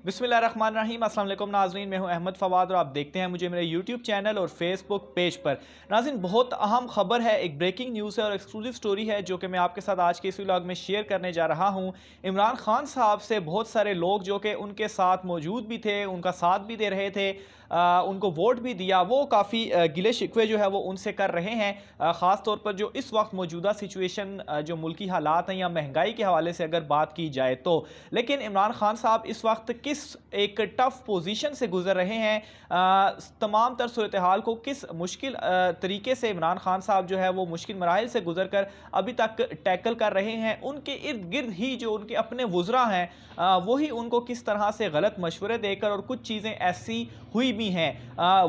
बिस्मिल्लाहिर्रहमानिर्रहीम। अस्सलाम वालेकुम नाज़रीन, मैं हूं अहमद फवाद और आप देखते हैं मुझे मेरे यूट्यूब चैनल और फेसबुक पेज पर। नाज़रीन, बहुत अहम खबर है, एक ब्रेकिंग न्यूज़ है और एक्सक्लूसिव स्टोरी है जो कि मैं आपके साथ आज के इस व्लॉग में शेयर करने जा रहा हूं। इमरान खान साहब से बहुत सारे लोग जो कि उनके साथ मौजूद भी थे, उनका साथ भी दे रहे थे, उनको वोट भी दिया, वो काफ़ी गिले शिकवे जो है वो उनसे कर रहे हैं। ख़ास तौर पर जो इस वक्त मौजूदा सिचुएशन जो मुल्की हालात हैं या महंगाई के हवाले से अगर बात की जाए तो। लेकिन इमरान खान साहब इस वक्त किस एक टफ पोजीशन से गुजर रहे हैं, तमाम तर सूरत हाल को किस मुश्किल तरीके से इमरान खान साहब जो है वो मुश्किल मराहिल से गुजर कर अभी तक टैकल कर रहे हैं, उनके इर्द गिर्द ही जो उनके अपने वुज़रा हैं वही उनको किस तरह से गलत मशवरे देकर और कुछ चीज़ें ऐसी हुई भी हैं,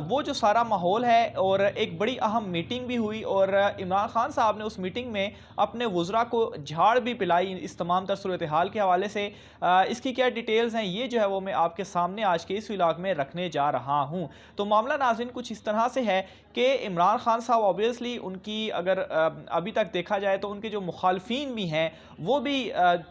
वो जो सारा माहौल है। और एक बड़ी अहम मीटिंग भी हुई और इमरान खान साहब ने उस मीटिंग में अपने वुज़रा को झाड़ भी पिलाई इस तमाम तर सूरत हाल के हवाले से। इसकी क्या डिटेल्स हैं ये जो है वो मैं आपके सामने आज के इस व्लॉग में रखने जा रहा हूं। तो मामला नाज़रीन कुछ इस तरह से है कि इमरान खान साहब ऑब्वियसली उनकी अगर अभी तक देखा जाए तो उनके जो मुखालफीन भी हैं वो भी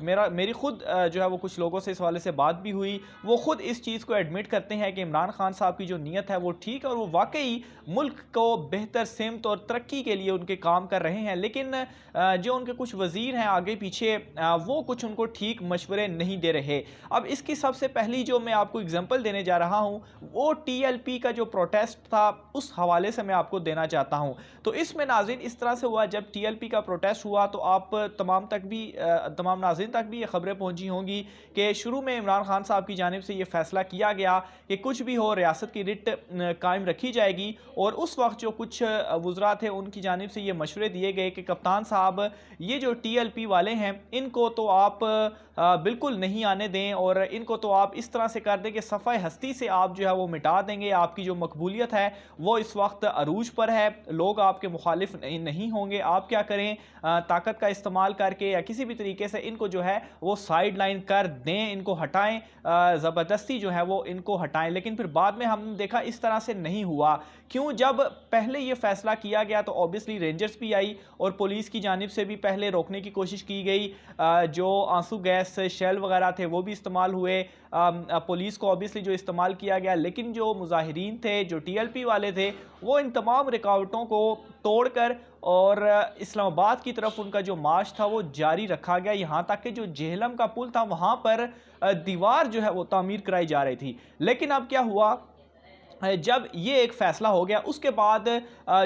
मेरी खुद जो है वो कुछ लोगों से इस हवाले से बात भी हुई, वो खुद इस चीज़ को एडमिट करते हैं कि इमरान खान साहब की जो नीयत है वो ठीक है और वो वाकई मुल्क को बेहतर सिमत और तरक्की के लिए उनके काम कर रहे हैं। लेकिन जो उनके कुछ वज़ीर हैं आगे पीछे वो कुछ उनको ठीक मशवरे नहीं दे रहे। अब इसकी सबसे पहली जो मैं आपको एग्जांपल देने जा रहा हूं वो टीएलपी का जो प्रोटेस्ट था उस हवाले से मैं आपको देना चाहता हूं। तो इसमें नाज़रीन इस तरह से हुआ, जब टीएलपी का प्रोटेस्ट हुआ तो आप तमाम नाज़रीन तक भी ये खबरें पहुंची होंगी कि शुरू में इमरान खान साहब की जानिब से ये फैसला किया गया कि कुछ भी हो रियासत की रिट कायम रखी जाएगी। और उस वक्त जो कुछ वुज़रा थे उनकी जानिब से ये मशवरे दिए गए कि कप्तान साहब ये जो टीएलपी वाले हैं इनको तो आप बिल्कुल नहीं आने दें और इनको तो आप इस तरह से कर दें कि सफ़ाए हस्ती से आप जो है वो मिटा देंगे। आपकी जो मकबूलियत है वो इस वक्त अरूज पर है, लोग आपके मुखालिफ नहीं होंगे। आप क्या करें, ताकत का इस्तेमाल करके या किसी भी तरीके से इनको जो है वो साइड लाइन कर दें, इनको हटाएं, ज़बरदस्ती जो है वो इनको हटाएं। लेकिन फिर बाद में हमने देखा इस तरह से नहीं हुआ। क्यों? जब पहले ये फैसला किया गया तो ऑब्वियसली रेंजर्स भी आई और पुलिस की जानिब से भी पहले रोकने की कोशिश की गई, जो आंसू गैस शेल वगैरह थे वो भी इस्तेमाल हुए, पुलिस को ऑब्वियसली जो इस्तेमाल किया गया। लेकिन जो मुजाहिरीन थे, जो टीएलपी वाले थे, वो इन तमाम रुकावटों को तोड़कर और इस्लामाबाद की तरफ उनका जो मार्च था वो जारी रखा गया। यहाँ तक कि जो जेहलम का पुल था वहाँ पर दीवार जो है वो तामीर कराई जा रही थी। लेकिन अब क्या हुआ, जब ये एक फ़ैसला हो गया उसके बाद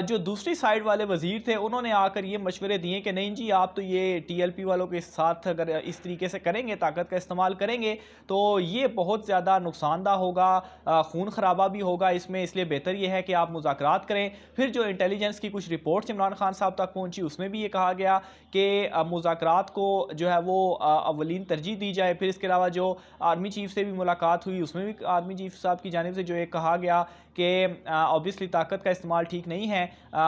जो दूसरी साइड वाले वज़ीर थे उन्होंने आकर ये मशवरे दिए कि नहीं जी, आप तो ये टीएलपी वालों के साथ अगर इस तरीके से करेंगे, ताकत का इस्तेमाल करेंगे तो ये बहुत ज़्यादा नुकसानदा होगा, खून खराबा भी होगा इसमें, इसलिए बेहतर ये है कि आप मुज़ाकरात करें। फिर जो इंटेलिजेंस की कुछ रिपोर्ट्स इमरान खान साहब तक पहुँची उसमें भी ये कहा गया कि मुज़ाकरात को जो है वो अव्वलीन तरजीह दी जाए। फिर इसके अलावा जो आर्मी चीफ़ से भी मुलाकात हुई उसमें भी आर्मी चीफ़ साहब की जानिब से जो एक कहा गया कि ऑब्वियसली ताकत का इस्तेमाल ठीक नहीं है,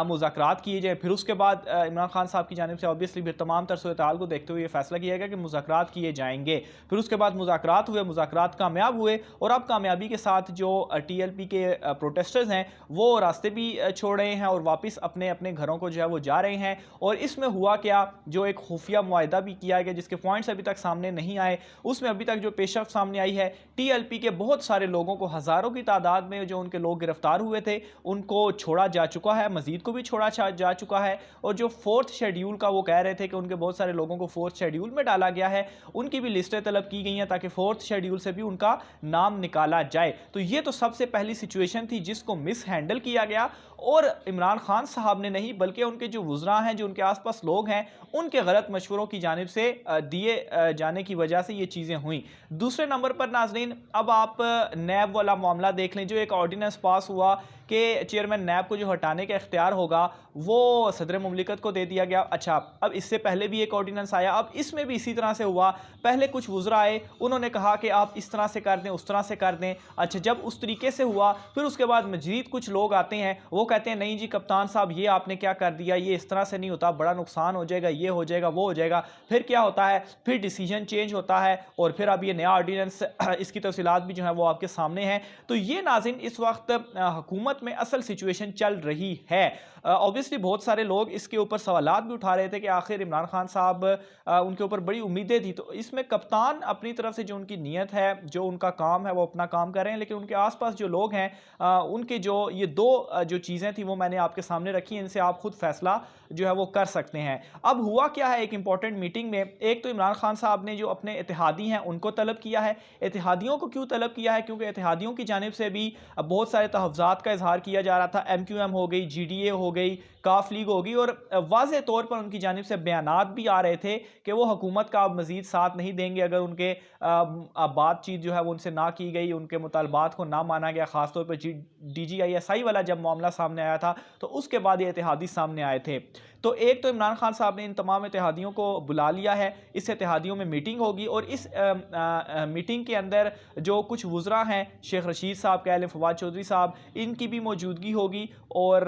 मुज़ाकरात किए जाए। फिर उसके बाद इमरान खान साहब की जानिब से ऑब्वियसली फिर तमाम तर सूरत हाल को देखते हुए ये फैसला किया गया कि मुज़ाकरात किए जाएंगे। फिर उसके बाद मुज़ाकरात हुए, मुज़ाकरात कामयाब हुए और अब कामयाबी के साथ जो टीएलपी के प्रोटेस्टर्स हैं वो रास्ते भी छोड़ रहे हैं और वापस अपने अपने घरों को जो है वो जा रहे हैं। और इसमें हुआ क्या, जो एक खुफिया मुआहदा भी किया गया जिसके पॉइंट्स अभी तक सामने नहीं आए, उसमें अभी तक जो पेशरफ सामने आई है, टीएलपी के बहुत सारे लोगों को, हज़ारों की तादाद में जो उनके लोग गिरफ्तार हुए थे उनको छोड़ा जा चुका है, मजीद को भी छोड़ा जा चुका है। और जो फोर्थ शेड्यूल का वो कह रहे थे कि उनके बहुत सारे लोगों को फोर्थ शेड्यूल में डाला गया है, उनकी भी लिस्टें तलब की गई हैं ताकि फोर्थ शेड्यूल से भी उनका नाम निकाला जाए। तो ये तो सबसे पहली सिचुएशन थी जिसको मिस हैंडल किया गया और इमरान खान साहब ने नहीं बल्कि उनके जो वुज़रा हैं, जो उनके आसपास लोग हैं, उनके गलत मशवरों की जानिब से दिए जाने की वजह से ये चीज़ें हुई। दूसरे नंबर पर नाज़रीन अब आप नैब वाला मामला देख लें, जो एक ऑर्डिनेंस पास हुआ कि चेयरमैन नैब को जो हटाने का इख्तियार होगा वो सदर मुमलिकत को दे दिया गया। अच्छा, अब इससे पहले भी एक ऑर्डिनेंस आया, अब इसमें भी इसी तरह से हुआ। पहले कुछ वुज़रा आए, उन्होंने कहा कि आप इस तरह से कर दें, उस तरह से कर दें। अच्छा, जब उस तरीके से हुआ फिर उसके बाद मजीद कुछ लोग आते हैं, वो कहते हैं नहीं जी कप्तान साहब ये आपने क्या कर दिया, ये इस तरह से नहीं होता, बड़ा नुकसान हो जाएगा, ये हो जाएगा, वो हो जाएगा। फिर क्या होता है, फिर डिसीजन चेंज होता है और फिर अब ये नया ऑर्डिनेंस इसकी तफसीलात भी जो है वो आपके सामने हैं। तो ये नाज़रीन इस वक्त हुकूमत हुकूमत में असल सिचुएशन चल रही है। ऑब्वियसली बहुत सारे लोग इसके ऊपर सवालात भी उठा रहे थे कि आखिर इमरान खान साहब, उनके ऊपर बड़ी उम्मीदें थी, तो इसमें कप्तान अपनी तरफ से जो उनकी नीयत है, जो उनका काम है, वो अपना काम कर रहे हैं, लेकिन उनके आसपास जो लोग हैं, उनके जो ये दो जो चीज़ें थी वो मैंने आपके सामने रखी हैं, इनसे आप खुद फैसला जो है वो कर सकते हैं। अब हुआ क्या है, एक इंपॉर्टेंट मीटिंग में एक तो इमरान खान साहब ने जो अपने इत्तेहादी हैं उनको तलब किया है। इत्तेहादियों को क्यों तलब किया है? क्योंकि इत्तेहादियों की जानिब से भी बहुत सारे तहफ़्ज़ात का इजहार किया जा रहा था। MQM हो गई, GDA हो गई, काफ लीग होगी, और वाज़े तौर पर उनकी जानिब से बयानात भी आ रहे थे कि वो हुकूमत का अब मज़ीद साथ नहीं देंगे अगर उनके बातचीत जो है वो उनसे ना की गई, उनके मुतालबात को ना माना गया। ख़ासतौर पर DGISI वाला जब मामला सामने आया था तो उसके बाद ये इत्तेहादी सामने आए थे। तो एक तो इमरान खान साहब ने इन तमाम इत्तेहादियों को बुला लिया है, इस इत्तेहादियों में मीटिंग होगी, और इस मीटिंग के अंदर जो कुछ वुज़रा हैं, शेख रशीद साहब कह लें, फवाद चौधरी साहब, इनकी भी मौजूदगी होगी, और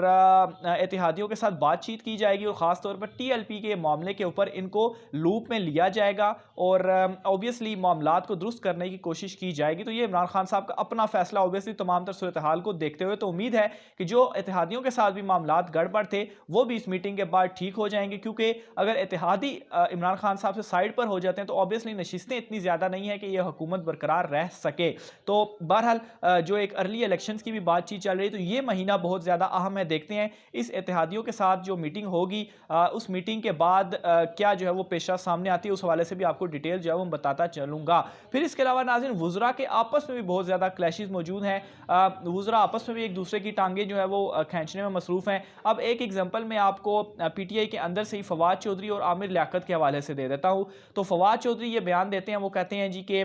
इत्तेहादियों के साथ बातचीत की जाएगी, और ख़ास तौर पर TLP के मामले के ऊपर इनको लूप में लिया जाएगा, और ऑब्वियसली मामलात को दुरुस्त करने की कोशिश की जाएगी। तो ये इमरान खान साहब का अपना फैसला, ऑब्वियसली तमाम तर सूरत हाल को देखते हुए तो उम्मीद है कि जो इत्तेहादियों के साथ भी मामलात गड़बड़ थे वो भी इस मीटिंग के बाद ठीक हो जाएंगे, क्योंकि अगर इत्तेहादी इमरान खान साहब से साइड पर हो जाते हैं तो ऑब्वियसली नशिस्तें इतनी ज़्यादा नहीं है कि यह हुकूमत बरकरार रह सके। तो बहरहाल जो एक अर्ली इलेक्शंस की भी बातचीत चल रही है, तो ये महीना बहुत ज़्यादा अहम है। देखते हैं इस इत्तेहादियों के साथ जो मीटिंग होगी, उस मीटिंग के बाद क्या जो है वो पेशा सामने आती है, उस हवाले से भी आपको डिटेल जो है वो बताता चलूँगा। फिर इसके अलावा नाज़रीन, वुज़रा के आपस में भी बहुत ज़्यादा क्लैशेस मौजूद हैं। वुज़रा आपस में भी एक दूसरे की टांगें जो है वो खींचने में मसरूफ़ हैं। अब एक एग्जाम्पल मैं आपको PTI के अंदर से ही फवाद चौधरी और आमिर लियाकत के हवाले से दे देता हूँ। तो फवाद चौधरी ये बयान देते हैं, वो कहते हैं जी कि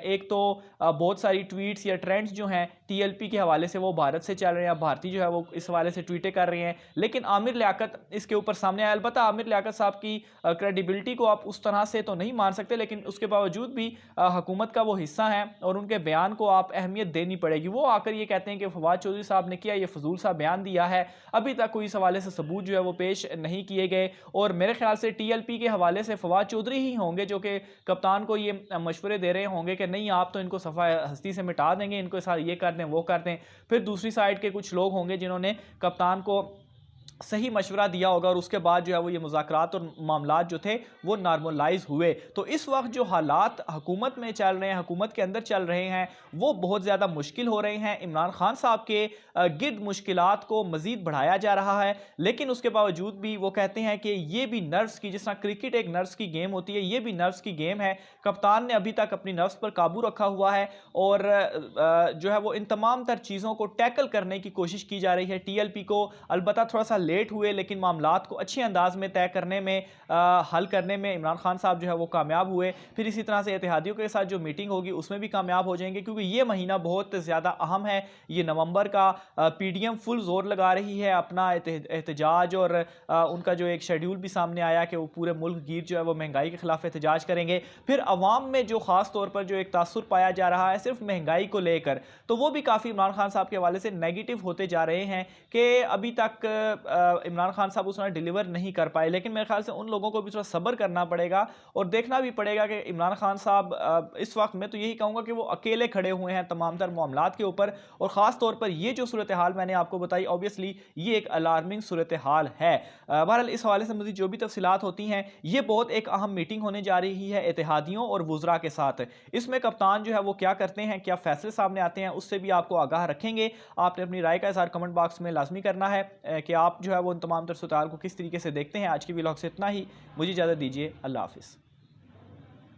एक तो बहुत सारी ट्वीट्स या ट्रेंड्स जो हैं TLP के हवाले से वो भारत से चल रहे हैं, भारतीय जो है वो इस हवाले से ट्वीटें कर रहे हैं, लेकिन आमिर लियाकत इसके ऊपर सामने आया। अलबत्ता आमिर लियाकत साहब की क्रेडिबिलिटी को आप उस तरह से तो नहीं मान सकते, लेकिन उसके बावजूद भी हुकूमत का वो हिस्सा है और उनके बयान को आप अहमियत देनी पड़ेगी। वो आकर ये कहते हैं कि फवाद चौधरी साहब ने किया ये फजूल सा बयान दिया है, अभी तक कोई इस हवाले से सबूत जो है वो पेश नहीं किए गए, और मेरे ख्याल से TLP के हवाले से फवाद चौधरी ही होंगे जो कि कप्तान को ये मशवरे दे रहे होंगे कि नहीं आप तो इनको सफ़ा हस्ती से मिटा देंगे, इनको साथ ये कर दें वो कर दें। फिर दूसरी साइड के कुछ लोग होंगे जिन्होंने कप्तान को सही मशवरा दिया होगा, और उसके बाद जो है वो ये मुज़ाकरात और मामलात जो थे वो नॉर्मलाइज हुए। तो इस वक्त जो हालात हुकूमत में चल रहे हैं, हुकूमत के अंदर चल रहे हैं, वो बहुत ज़्यादा मुश्किल हो रहे हैं। इमरान खान साहब के गिर्द मुश्किलात को मज़ीद बढ़ाया जा रहा है, लेकिन उसके बावजूद भी वो कहते हैं कि ये भी नर्व्स की, जिस तरह क्रिकेट एक नर्व्स की गेम होती है, ये भी नर्व्स की गेम है। कप्तान ने अभी तक अपनी नर्व्स पर काबू रखा हुआ है, और जो है वो इन तमाम तर चीज़ों को टैकल करने की कोशिश की जा रही है। TLP को अलबत्ता थोड़ा सा लेट हुए, लेकिन मामलात को अच्छे अंदाज में तय करने में, हल करने में इमरान खान साहब जो है वो कामयाब हुए। फिर इसी तरह से इत्तेहादियों के साथ जो मीटिंग होगी उसमें भी कामयाब हो जाएंगे, क्योंकि ये महीना बहुत ज़्यादा अहम है। ये नवंबर का PDM फुल जोर लगा रही है अपना एहतजाज, और उनका जो एक शेड्यूल भी सामने आया कि वो पूरे मुल्क गिर जो है वो महंगाई के खिलाफ एहतजाज करेंगे। फिर अवाम में जो ख़ास तौर पर जो एक तासुर पाया जा रहा है सिर्फ महंगाई को लेकर, तो वो भी काफ़ी इमरान खान साहब के हवाले से नेगेटिव होते जा रहे हैं कि अभी तक इमरान खान साहब उस तरह डिलीवर नहीं कर पाए। लेकिन मेरे ख्याल से उन लोगों को भी थोड़ा सब्र करना पड़ेगा, और देखना भी पड़ेगा कि इमरान खान साहब इस वक्त मैं तो यही कहूँगा कि वो अकेले खड़े हुए हैं तमाम तर मामलात के ऊपर, और ख़ास तौर पर ये जो सूरत हाल मैंने आपको बताई, ऑब्वियसली ये एक अलार्मिंग सूरत हाल है। बहरहाल इस हवाले से मुझे जो भी तफसीलात होती हैं, ये बहुत एक अहम मीटिंग होने जा रही है इत्तेहादियों और वुज़रा के साथ। इसमें कप्तान जो है वो क्या करते हैं, क्या फैसले सामने आते हैं, उससे भी आपको आगाह रखेंगे। आपने अपनी राय का इज़हार कमेंट बॉक्स में लाजमी करना है कि आप जो है वो उन तमाम तर सूरत हाल को किस तरीके से देखते हैं। आज की व्लॉग से इतना ही, मुझे इजाज़त दीजिए, अल्लाह हाफ़िज़।